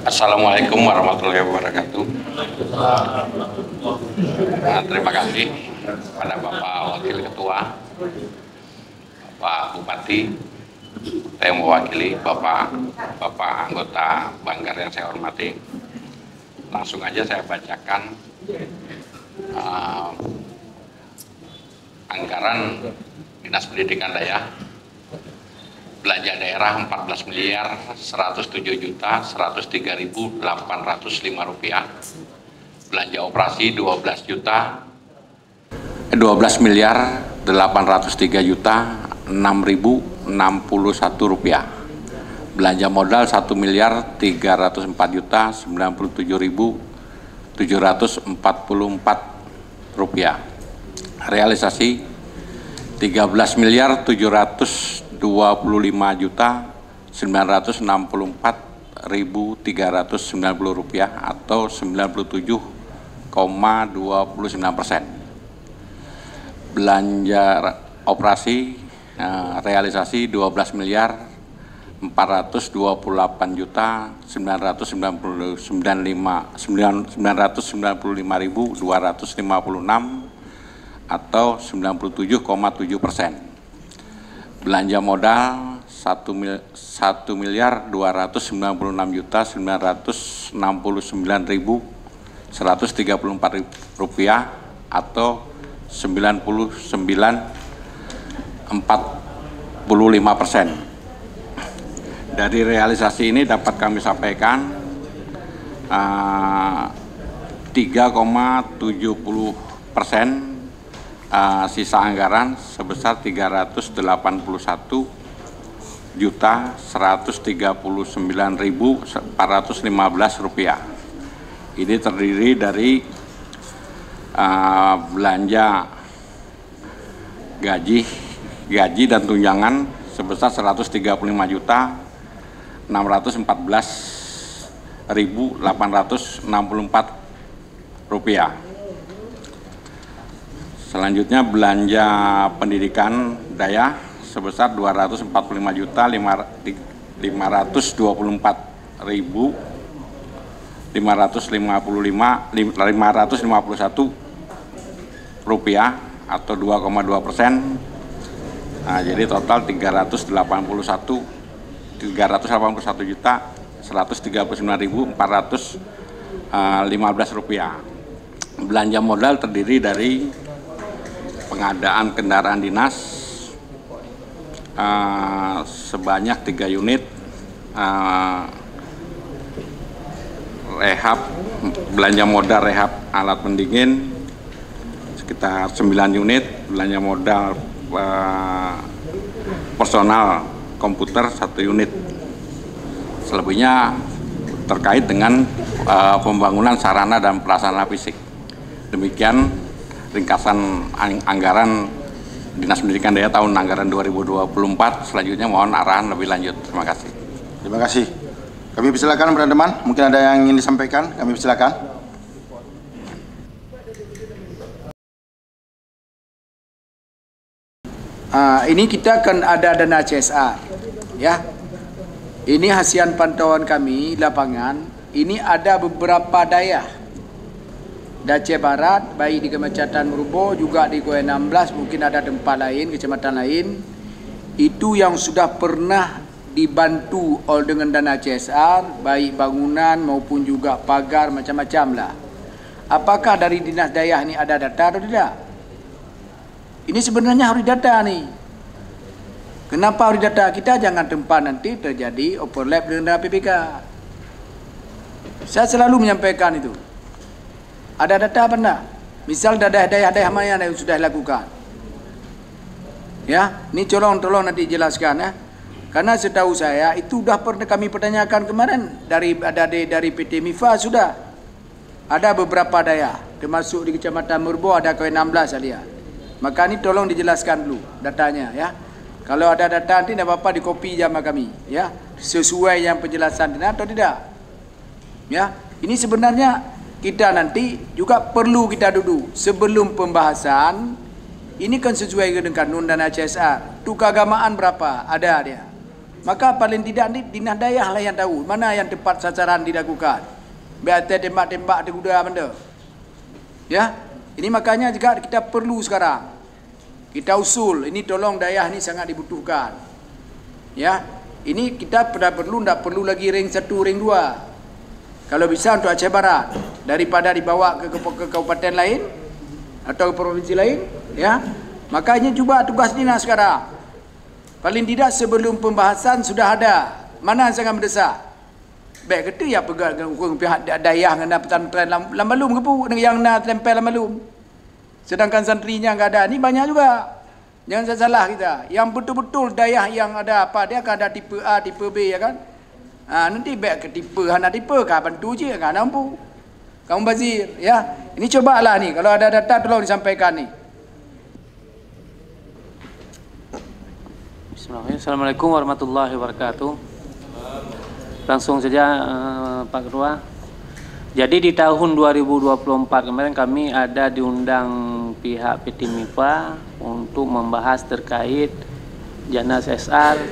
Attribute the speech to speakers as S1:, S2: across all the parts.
S1: Assalamualaikum warahmatullahi wabarakatuh. Terima kasih pada Bapak Wakil Ketua, Bapak Bupati, saya mewakili Bapak anggota Banggar yang saya hormati. Langsung aja saya bacakan anggaran Dinas Pendidikan Daerah. Belanja daerah 14 miliar 107 juta 103.805 rupiah. Belanja operasi 12 miliar 803 juta 6.061 rupiah. Belanja modal 1 miliar 304 juta 97.744 rupiah. Realisasi 13 miliar 725 juta 964.390 rupiah atau 97,29%. Belanja operasi realisasi 12 miliar 428 juta 995.256 atau 97,7%. Belanja modal 1 miliar 296 juta 969.134 rupiah atau 99,45%. Dari realisasi ini dapat kami sampaikan 3,70% sisa anggaran sebesar 388.139.415 rupiah. Ini terdiri dari belanja gaji dan tunjangan sebesar 135.614.864 rupiah. Selanjutnya belanja pendidikan daya sebesar 245.551 rupiah atau 2,2%. Jadi total 381.139.415 rupiah. Belanja modal terdiri dari pengadaan kendaraan dinas sebanyak 3 unit, rehab belanja modal rehab alat pendingin sekitar 9 unit, belanja modal personal komputer 1 unit. Selebihnya terkait dengan pembangunan sarana dan prasarana fisik. Demikian ringkasan anggaran Dinas Pendidikan Daerah tahun anggaran 2024. Selanjutnya mohon arahan lebih lanjut. Terima kasih.
S2: Terima kasih. Kami persilakan teman-teman. Mungkin ada yang ingin disampaikan. Kami persilakan.
S3: Ini kita akan ada dana CSR, ya. Ini hasil pantauan kami lapangan. Ini ada beberapa daerah Aceh Barat, baik di Kecamatan Merubo, juga di Koy 16, mungkin ada tempat lain, kecamatan lain, itu yang sudah pernah dibantu oleh dengan dana CSR, baik bangunan maupun juga pagar, macam-macam lah. Apakah dari Dinas Daya ini ada data atau tidak? Ini sebenarnya harus data nih. Kenapa harus data? Kita jangan tempat nanti terjadi overlap dengan dana PPK. Saya selalu menyampaikan itu. Ada data apa enggak? Misal daerah-daerah mana yang sudah dilakukan. Ya, ini tolong nanti jelaskan ya. Karena setahu saya itu sudah pernah kami pertanyakan kemarin dari PT MIFA sudah. Ada beberapa daerah, termasuk di Kecamatan Merubo ada Koy 16 saya lihat. Maka ini tolong dijelaskan dulu datanya ya. Kalau ada data nanti tidak apa-apa dikopi sama kami ya. Sesuai yang penjelasan ini atau tidak. Ya, ini sebenarnya kita nanti juga perlu kita duduk sebelum pembahasan. Ini kan sesuai dengan kanun dana CSR. Itu keagamaan berapa? Ada dia. Maka paling tidak ni dinas dayah lah yang tahu mana yang tepat sasaran dilakukan. Biar tembak-tembak di kuda benda. Ya, ini makanya juga kita perlu sekarang. Kita usul, ini tolong dayah ni sangat dibutuhkan. Ya, ini kita perlu tak perlu lagi ring 1, ring 2. Kalau bisa untuk Aceh Barat, daripada dibawa ke kabupaten lain atau ke provinsi lain, ya. Makanya cuba tugas dinas sekarang. Paling tidak sebelum pembahasan sudah ada. Mana yang sangat mendesak? Baik kata ya pihak dayah kena pesantren Lambalum ke pu yang nak tempel Lambalum. Sedangkan santrinya enggak ada. Ni banyak juga. Jangan salah kita. Yang betul-betul dayah yang ada apa dia akan ada tipe A, tipe B ya kan? Nanti baik ke tipe hana tipe kah bantu je enggak mampu. Kamu bazir ya. Ini cobalah ni kalau ada data tolong disampaikan ni.
S4: Assalamualaikum warahmatullahi wabarakatuh. Langsung saja Pak Ketua. Jadi di tahun 2024 kemarin kami ada diundang pihak PT MIPA untuk membahas terkait Janas SR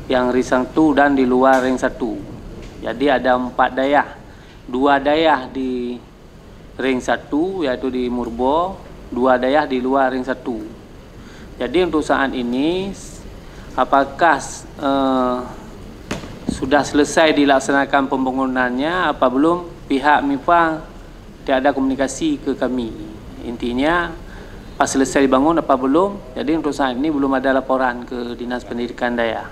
S4: yang ring 1 dan di luar ring 1. Jadi ada 4 dayah. 2 dayah di ring 1 yaitu di Murbo, 2 dayah di luar ring 1. Jadi untuk saat ini apakah sudah selesai dilaksanakan pembangunannya apa belum? Pihak MIPA tidak ada komunikasi ke kami. Intinya pas selesai dibangun apa belum? Jadi untuk saat ini belum ada laporan ke Dinas Pendidikan Dayah.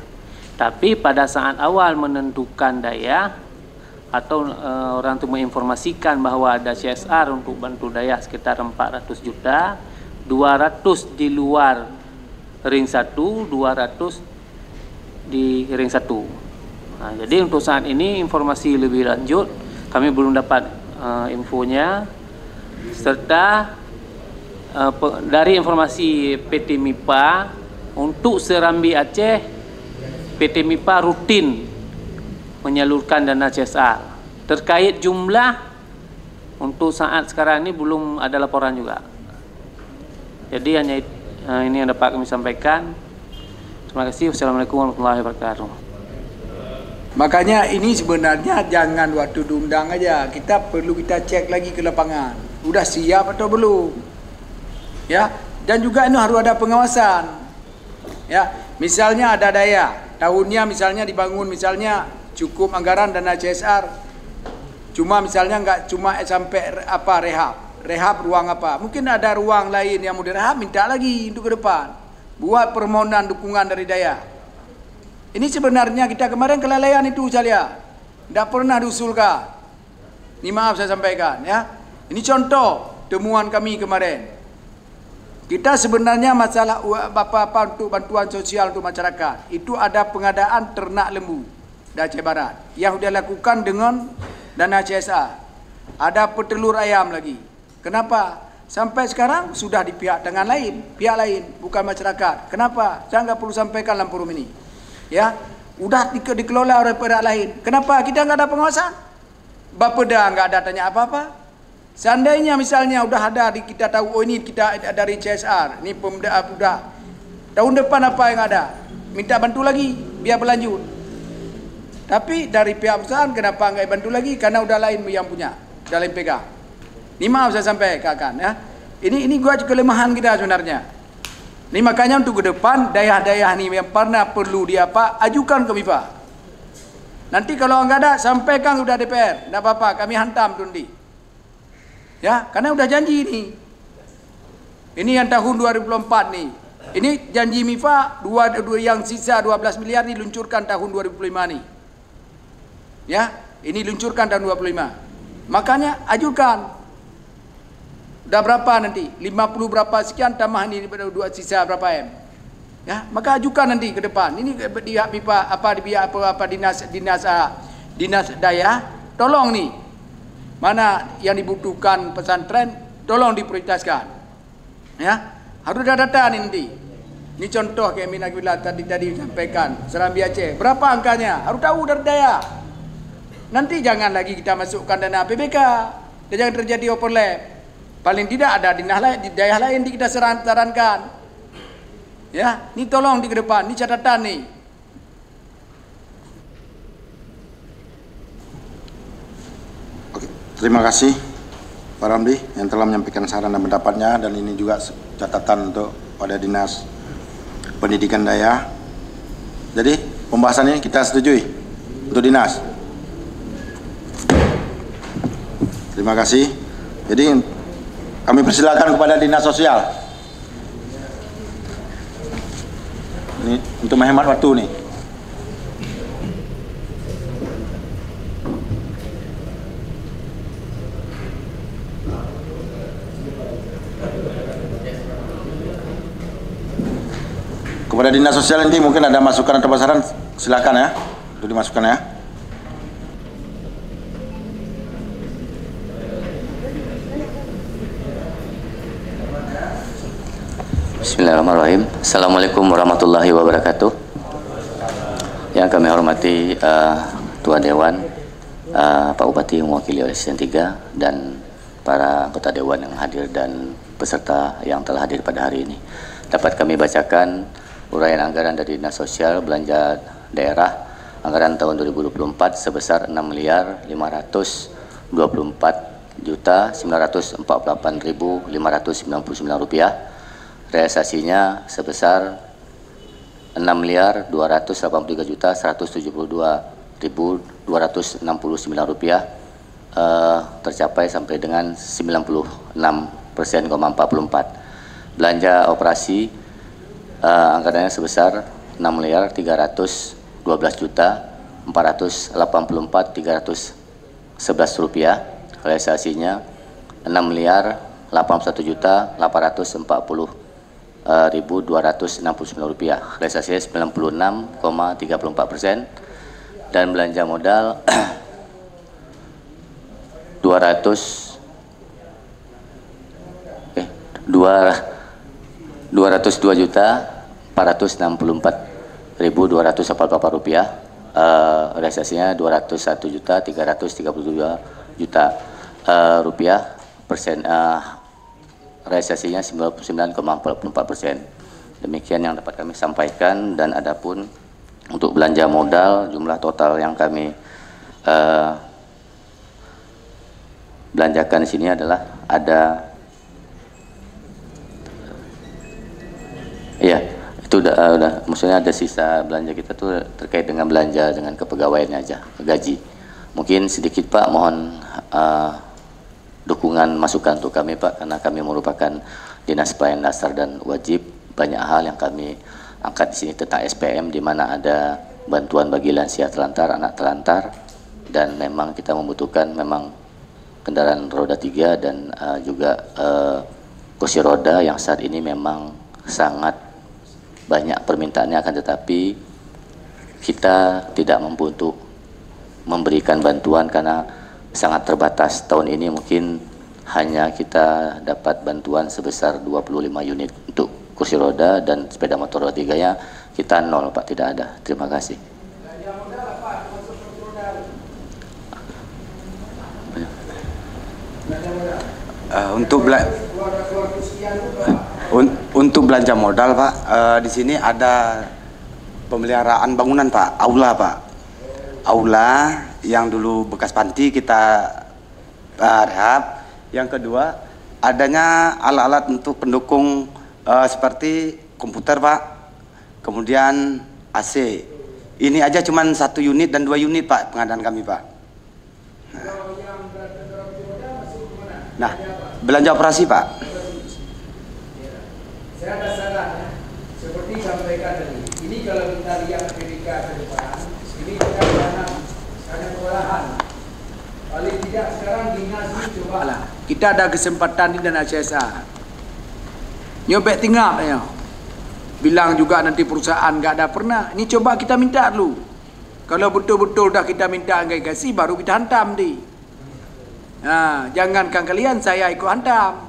S4: Tapi pada saat awal menentukan dayah atau orang itu menginformasikan bahwa ada CSR untuk bantu dayah sekitar 400 juta, 200 di luar ring 1, 200 di ring 1. Nah, jadi untuk saat ini informasi lebih lanjut kami belum dapat infonya, serta dari informasi PT MIPA untuk Serambi Aceh, PT MIPA rutin menyalurkan dana CSR. Terkait jumlah untuk saat sekarang ini belum ada laporan juga. Jadi hanya ini yang dapat kami sampaikan. Terima kasih. Wassalamualaikum warahmatullahi wabarakatuh.
S3: Makanya ini sebenarnya jangan waktu diundang aja. Kita perlu kita cek lagi ke lapangan. Udah siap atau belum? Ya, dan juga ini harus ada pengawasan. Ya, misalnya ada daya, tahunnya misalnya dibangun misalnya cukup anggaran dana CSR. Cuma misalnya enggak cuma sampai apa rehab ruang apa. Mungkin ada ruang lain yang mau direhab, minta lagi untuk ke depan. Buat permohonan dukungan dari daya. Ini sebenarnya kita kemarin kelalaian itu saya. Tidak pernah diusulkan. Ini maaf saya sampaikan ya. Ini contoh temuan kami kemarin. Kita sebenarnya masalah apa-apa untuk bantuan sosial untuk masyarakat. Itu ada pengadaan ternak lembu di Aceh Barat yang sudah dilakukan dengan dana CSR. Ada petelur ayam lagi. Kenapa? Sampai sekarang sudah di pihak tangan lain, pihak lain, bukan masyarakat. Kenapa? Saya nggak perlu sampaikan dalam forum ini. Ya, udah dikelola oleh pihak lain. Kenapa kita nggak ada pengawasan? Bapeda nggak ada tanya apa-apa. Seandainya misalnya udah ada kita tahu, oh ini kita dari CSR, ini pemda udah tahun depan apa yang ada, minta bantu lagi biar berlanjut. Tapi dari pihak perusahaan kenapa nggak bantu lagi? Karena udah lain yang punya, udah lain pegang. Ini maaf saya sampaikan ya. Ini gua kelemahan kita sebenarnya. Ini makanya untuk ke depan dayah-dayah ni yang pernah perlu dia apa, ajukan ke MIPA. Nanti kalau enggak ada sampaikan sudah DPR, enggak apa-apa kami hantam tundi. Ya, karena udah janji ini. Ini yang tahun 2024 nih. Ini janji MIPA yang sisa 12 miliar ni luncurkan tahun 2005 nih. Ya, ini luncurkan tahun 2025. Makanya ajukan. Dah berapa nanti? 50 berapa sekian tambah ini daripada 2 sisa berapa M. Ya, maka ajukan nanti ke depan. Ini di pihak MIPA apa di pihak apa dinas daya, tolong nih. Mana yang dibutuhkan pesantren tolong diprioritaskan. Ya, harus ada data nih nanti. Ini contoh kayak Mina Bila tadi disampaikan, Serambi Aceh. Berapa angkanya? Harus tahu dari daya. Nanti jangan lagi kita masukkan dana APBK. Dan jangan terjadi overlap. Paling tidak ada dinas lain, di daerah lain kita sarankan. Ya, ini tolong di ke depan, ini catatan nih.
S2: Terima kasih Pak Ramli yang telah menyampaikan saran dan pendapatnya, dan ini juga catatan untuk pada Dinas Pendidikan Daya. Jadi pembahasan ini kita setujui untuk dinas. Terima kasih. Jadi kami persilakan kepada Dinas Sosial. Ini untuk menghemat waktu nih. Kepada Dinas Sosial nanti mungkin ada masukan atau saran, silakan ya, untuk dimasukkan ya.
S5: Bismillahirrahmanirrahim. Assalamualaikum warahmatullahi wabarakatuh. Yang kami hormati Ketua Dewan, Pak Bupati mewakili oleh Asisten 3, dan para anggota Dewan yang hadir dan peserta yang telah hadir pada hari ini. Dapat kami bacakan uraian anggaran dari Dinas Sosial Belanja Daerah anggaran tahun 2024 sebesar 6.544.948.599 rupiah. Realisasinya sebesar 6.283.172.269 rupiah, tercapai sampai dengan 96,44%. Belanja operasi anggarannya sebesar 6.312.484.311 rupiah. Realisasinya 6.800.840.269 rupiah. Realisasinya 96,34%. Dan belanja modal 202.464.244 rupiah. Realisasinya 201.332 juta rupiah. Realisasinya 99,44%. Demikian yang dapat kami sampaikan. Dan adapun untuk belanja modal, jumlah total yang kami belanjakan di sini adalah ada, iya itu udah, maksudnya ada sisa belanja kita tuh terkait dengan belanja dengan kepegawaiannya aja, gaji. Mungkin sedikit Pak, mohon dukungan masukan untuk kami Pak, karena kami merupakan Dinas Pelayanan Dasar dan Wajib. Banyak hal yang kami angkat di sini tentang SPM, di mana ada bantuan bagi lansia terlantar, anak terlantar, dan memang kita membutuhkan memang kendaraan roda 3 dan juga kursi roda yang saat ini memang sangat banyak permintaannya, akan tetapi kita tidak mampu untuk memberikan bantuan karena sangat terbatas. Tahun ini mungkin hanya kita dapat bantuan sebesar 25 unit untuk kursi roda, dan sepeda motor roda 3-nya kita 0 Pak, tidak ada. Terima kasih.
S6: Untuk belanja modal Pak, di sini ada pemeliharaan bangunan Pak, aula Pak, aula yang dulu bekas panti kita rehab. Yang kedua, adanya alat-alat untuk pendukung seperti komputer Pak, kemudian AC. Ini aja cuman 1 unit dan 2 unit Pak pengadaan kami Pak. Nah, belanja operasi Pak.
S3: Saya ada saran ya, seperti sampaikan tadi. Ini kalau kita lihat PBK ke depan, ini kita karena kewalahan. Paling tidak sekarang dinas ini coba lah. Kita ada kesempatan di dana CSA. Nyobek tinggal ya. Bilang juga nanti perusahaan nggak ada pernah. Ini coba kita minta dulu. Kalau betul-betul dah kita minta nggak kasih, baru kita hantam di. Nah, jangankan kalian, saya ikut hantam.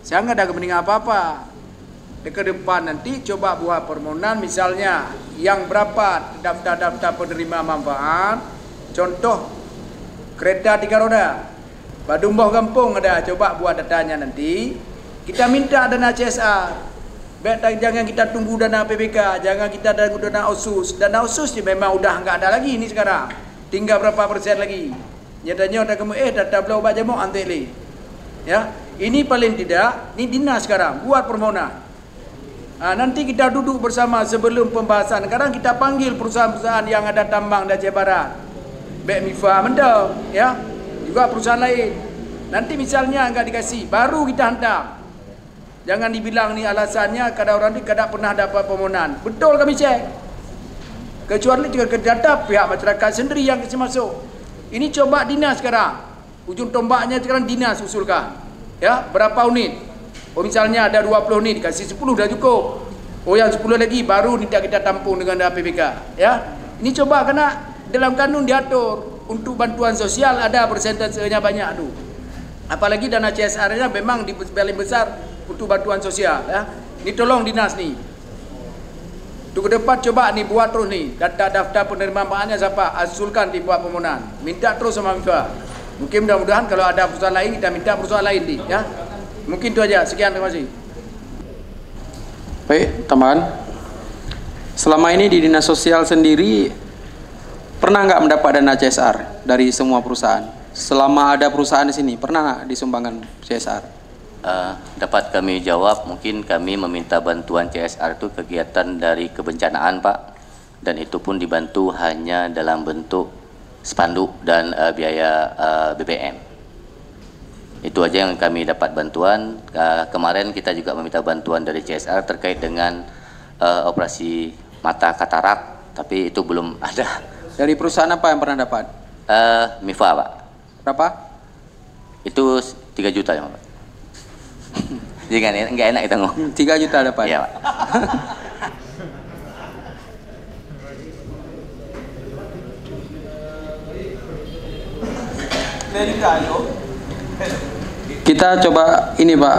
S3: Saya nggak ada kepentingan apa-apa. Ke depan nanti coba buat permohonan, misalnya yang berapa daftar penerima manfaat. Contoh kereta 3 roda, Badumboh Kampung ada, coba buat datanya nanti. Kita minta dana CSR. Jangan kita tunggu dana PBK, jangan kita tunggu dana OSUS. Dana OSUS memang udah nggak ada lagi ini sekarang. Tinggal berapa persen lagi. Nyatanya ada kamu data belau baca mau anteli. Ya, ini paling tidak, ini dinas sekarang buat permohonan. Nanti kita duduk bersama sebelum pembahasan. Sekarang kita panggil perusahaan-perusahaan yang ada tambang di Aceh Barat, BMIFA Mendau, ya, juga perusahaan lain. Nanti misalnya enggak dikasih, baru kita hantar. Jangan dibilang ni alasannya kadang orang ni kadang pernah dapat permohonan. Betul kami cek. Kecuali jika data pihak masyarakat sendiri yang kasi masuk. Ini coba dinas sekarang. Ujung tombaknya sekarang dinas usulkan. Ya, berapa unit? Oh misalnya ada 20 unit, dikasih 10 dah cukup. Oh yang 10 lagi baru tidak kita tampung dengan APBK. Ya, ini coba karena dalam kanun diatur untuk bantuan sosial ada persentasenya banyak tu. Apalagi dana CSR-nya memang di paling besar untuk bantuan sosial. Ya, ini tolong dinas ni. Tu ke depan coba ni buat terus ni daftar penerimaannya siapa, usulkan dibuat permohonan. Minta terus sama MIFA. Mungkin mudah-mudahan kalau ada perusahaan lain kita minta perusahaan lain ni. Ya. Mungkin itu aja. Sekian, terima kasih.
S7: Baik, teman. Selama ini di Dinas Sosial sendiri pernah nggak mendapat dana CSR dari semua perusahaan? Selama ada perusahaan di sini, pernah nggak disumbangkan CSR?
S5: Dapat kami jawab, mungkin kami meminta bantuan CSR itu kegiatan dari kebencanaan, Pak. Dan itu pun dibantu hanya dalam bentuk spanduk dan biaya BBM. Itu aja yang kami dapat bantuan. Kemarin kita juga meminta bantuan dari CSR terkait dengan operasi mata katarak, tapi itu belum ada.
S7: Dari perusahaan apa yang pernah dapat?
S5: MIFA, Pak.
S7: Berapa?
S5: Itu 3 juta ya, Pak. Jadi nggak enak kita ngomong.
S7: 3 juta dapat?
S5: Iya, Pak.
S7: Kita coba ini, Pak.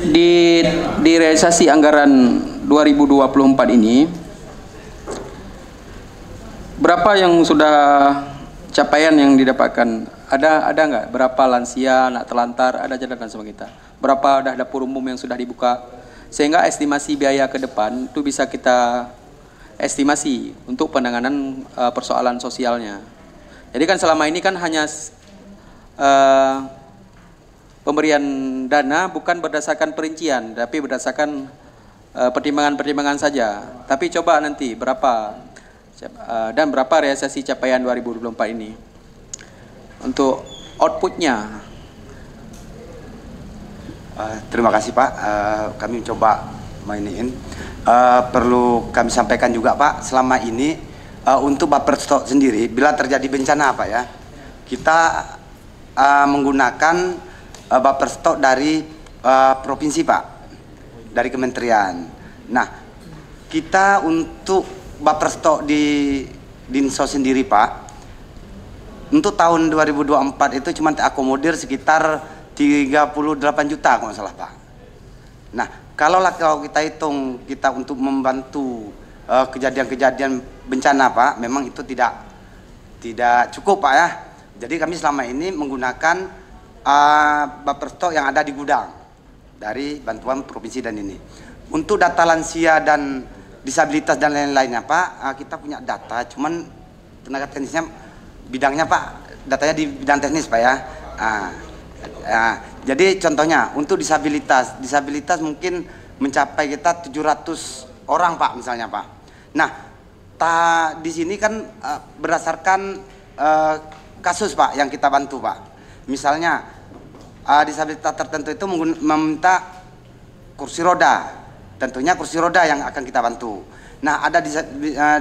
S7: Di realisasi anggaran 2024 ini berapa yang sudah capaian yang didapatkan? Ada nggak? Berapa lansia, anak telantar? Ada catatan sama kita? Berapa ada dapur umum yang sudah dibuka? Sehingga estimasi biaya ke depan itu bisa kita estimasi untuk penanganan persoalan sosialnya. Jadi kan selama ini kan hanya pemberian dana bukan berdasarkan perincian, tapi berdasarkan pertimbangan-pertimbangan saja. Tapi coba nanti berapa dan berapa realisasi capaian 2024 ini untuk outputnya.
S6: Terima kasih, Pak. Kami coba mainin. Perlu kami sampaikan juga, Pak, selama ini untuk Bapperstok sendiri, bila terjadi bencana, Pak, ya, kita menggunakan Bapperstok dari provinsi, Pak, dari kementerian. Nah, kita untuk Bapperstok di Dinsos sendiri, Pak, untuk tahun 2024 itu cuma terakomodir sekitar 38 juta kalau nggak salah, Pak. Nah, kalau kita hitung kita untuk membantu kejadian-kejadian bencana, Pak, memang itu tidak cukup, Pak, ya. Jadi kami selama ini menggunakan Bapperstok yang ada di gudang dari bantuan provinsi dan ini. Untuk data lansia dan disabilitas dan lain-lainnya, Pak, kita punya data, cuman tenaga teknisnya bidangnya, Pak, datanya di bidang teknis, Pak, ya. Jadi contohnya untuk disabilitas mungkin mencapai kita 700 orang, Pak, misalnya, Pak. Nah, di sini kan berdasarkan kasus, Pak, yang kita bantu, Pak. Misalnya disabilitas tertentu itu meminta kursi roda, tentunya kursi roda yang akan kita bantu. Nah, ada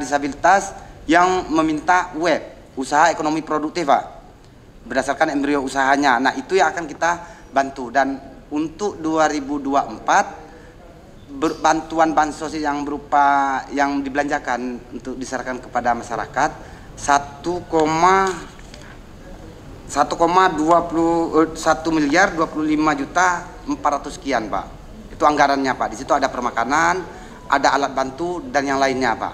S6: disabilitas yang meminta web, usaha ekonomi produktif, Pak, berdasarkan embrio usahanya. Nah, itu yang akan kita bantu. Dan untuk 2024 bantuan bansos yang berupa yang dibelanjakan untuk diserahkan kepada masyarakat 1,25 miliar 25 juta 400 sekian, Pak. Itu anggarannya, Pak. Di situ ada permakanan, ada alat bantu dan yang lainnya, Pak.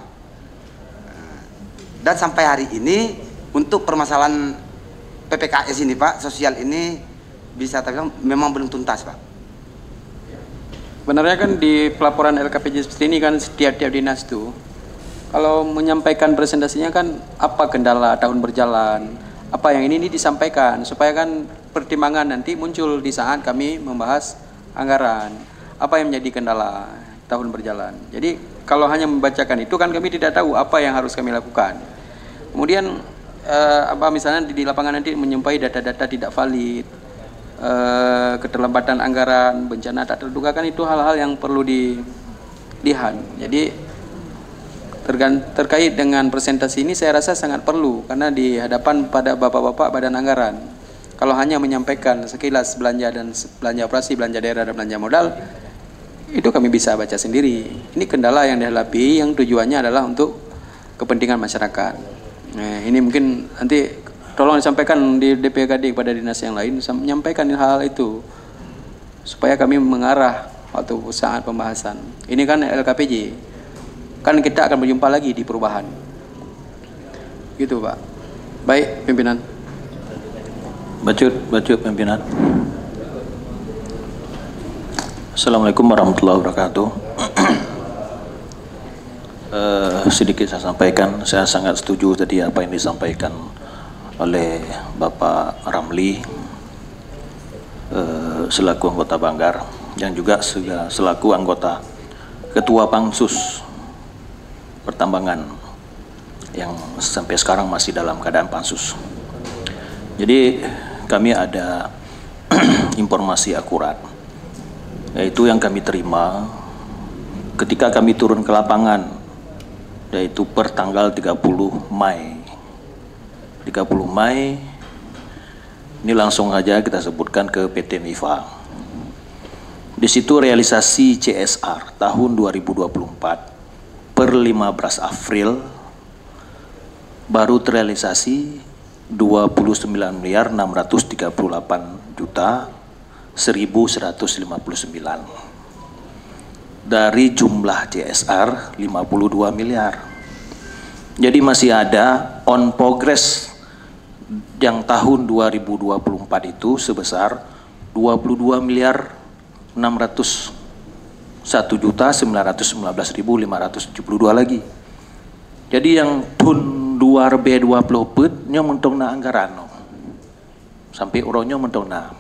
S6: Dan sampai hari ini untuk permasalahan PPKS ini, Pak, sosial ini bisa terbilang memang belum tuntas, Pak.
S7: Sebenarnya kan di pelaporan LKPJ seperti ini kan setiap dinas tuh kalau menyampaikan presentasinya kan apa kendala tahun berjalan, apa yang ini disampaikan supaya kan pertimbangan nanti muncul di saat kami membahas anggaran, apa yang menjadi kendala tahun berjalan. Jadi kalau hanya membacakan itu kan kami tidak tahu apa yang harus kami lakukan. Kemudian apa misalnya di lapangan nanti menyampai data-data tidak valid, keterlambatan anggaran, bencana tak terduga, kan itu hal-hal yang perlu dilihat. Jadi terkait dengan presentasi ini saya rasa sangat perlu, karena di hadapan pada bapak-bapak badan anggaran, kalau hanya menyampaikan sekilas belanja dan belanja operasi, belanja daerah dan belanja modal, itu kami bisa baca sendiri. Ini kendala yang dihadapi yang tujuannya adalah untuk kepentingan masyarakat. Nah, ini mungkin nanti tolong disampaikan di DPKD kepada dinas yang lain, menyampaikan hal itu supaya kami mengarah waktu saat pembahasan. Ini kan LKPJ. Kan kita akan berjumpa lagi di perubahan. Gitu, Pak. Baik, pimpinan.
S8: Bacut pimpinan. Assalamualaikum warahmatullahi wabarakatuh. Sedikit saya sampaikan, saya sangat setuju tadi apa yang disampaikan oleh Bapak Ramli selaku anggota Banggar, yang juga selaku anggota Ketua Pansus Pertambangan yang sampai sekarang masih dalam keadaan pansus. Jadi kami ada informasi akurat, yaitu yang kami terima ketika kami turun ke lapangan, yaitu per tanggal 30 Mei. 30 Mei ini langsung saja kita sebutkan ke PT MIFA. Di situ realisasi CSR tahun 2024 per 15 April baru terrealisasi 29.638.159 dari jumlah CSR 52 miliar. Jadi masih ada on progress yang tahun 2024 itu sebesar 22.601.919.572 lagi. Jadi yang tahun 2020 nya mentong na anggaran sampai uronyo mentong na,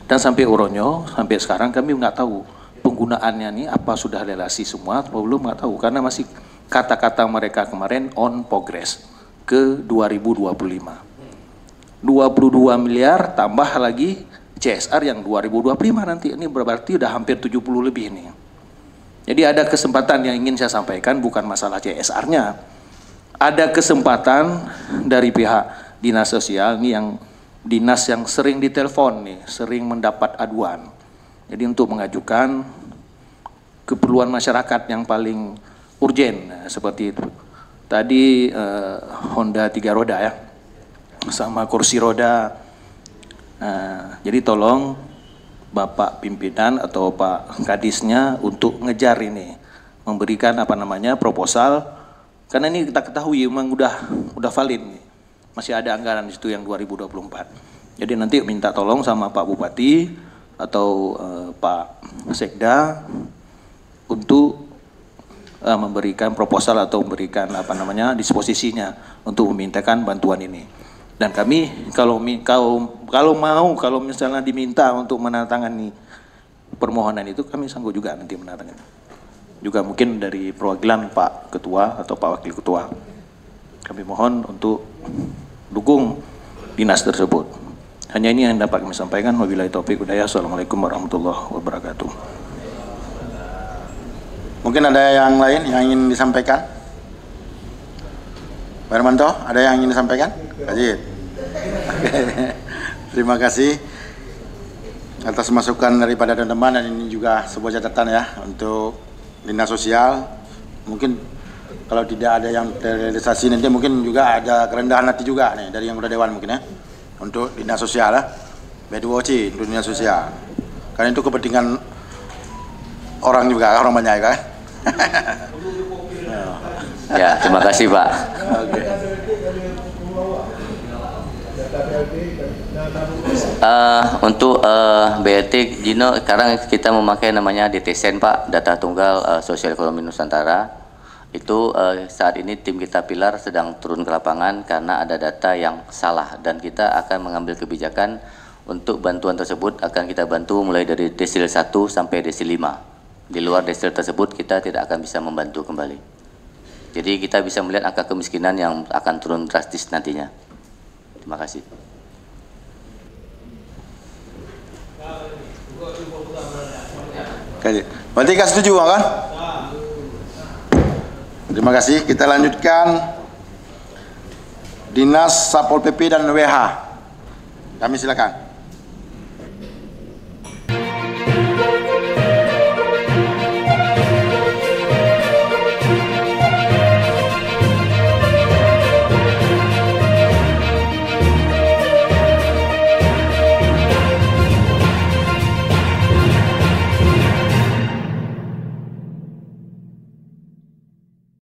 S8: dan sampai uronyo sampai sekarang kami nggak tahu penggunaannya nih apa sudah relasi semua atau belum, nggak tahu karena masih kata-kata mereka kemarin on progress ke 2025. 22 miliar tambah lagi CSR yang 2025 nanti, ini berarti udah hampir 70 lebih nih. Jadi ada kesempatan yang ingin saya sampaikan, bukan masalah CSR-nya. Ada kesempatan dari pihak dinas sosial nih, yang dinas yang sering ditelepon nih, sering mendapat aduan. Jadi untuk mengajukan keperluan masyarakat yang paling urgen, seperti itu. Tadi Honda 3 roda ya, sama kursi roda. Jadi tolong Bapak pimpinan atau Pak Kadisnya untuk ngejar ini, memberikan apa namanya proposal, karena ini kita ketahui memang udah valid nih. Masih ada anggaran di situ yang 2024. Jadi nanti minta tolong sama Pak Bupati atau Pak Sekda untuk memberikan proposal atau memberikan apa namanya disposisinya untuk memintakan bantuan ini. Dan kami kalau misalnya diminta untuk menandatangani permohonan itu, kami sanggup juga nanti menandatangani. Juga mungkin dari perwakilan Pak Ketua atau Pak Wakil Ketua, kami mohon untuk dukung dinas tersebut. Hanya ini yang dapat kami sampaikan. Wabillahi taufiq hidayah. Assalamualaikum warahmatullahi wabarakatuh.
S2: Mungkin ada yang lain yang ingin disampaikan? Pak Hermanto, ada yang ingin disampaikan? Kajit. Terima kasih atas masukan daripada teman-teman, dan ini juga sebuah catatan ya untuk dinas sosial. Mungkin kalau tidak ada yang terrealisasi nanti mungkin juga ada kerendahan hati juga nih dari yang udah dewan mungkin ya, untuk dinas sosial ya, B2C untuk dinas sosial, karena itu kepentingan orang juga, orang banyak kan.
S5: Ya, terima kasih Pak.
S2: Oke.
S5: Untuk BLT Gino, sekarang kita memakai namanya DTSEN Pak, Data Tunggal Sosial Ekonomi Nusantara. Itu saat ini tim kita Pilar sedang turun ke lapangan karena ada data yang salah dan kita akan mengambil kebijakan untuk bantuan tersebut akan kita bantu mulai dari desil 1 sampai desil 5. Di luar desil tersebut kita tidak akan bisa membantu kembali. Jadi kita bisa melihat angka kemiskinan yang akan turun drastis nantinya. Terima kasih.
S2: Berarti Kak setuju kan? Terima kasih. Kita lanjutkan Dinas Satpol PP dan WH. Kami silakan.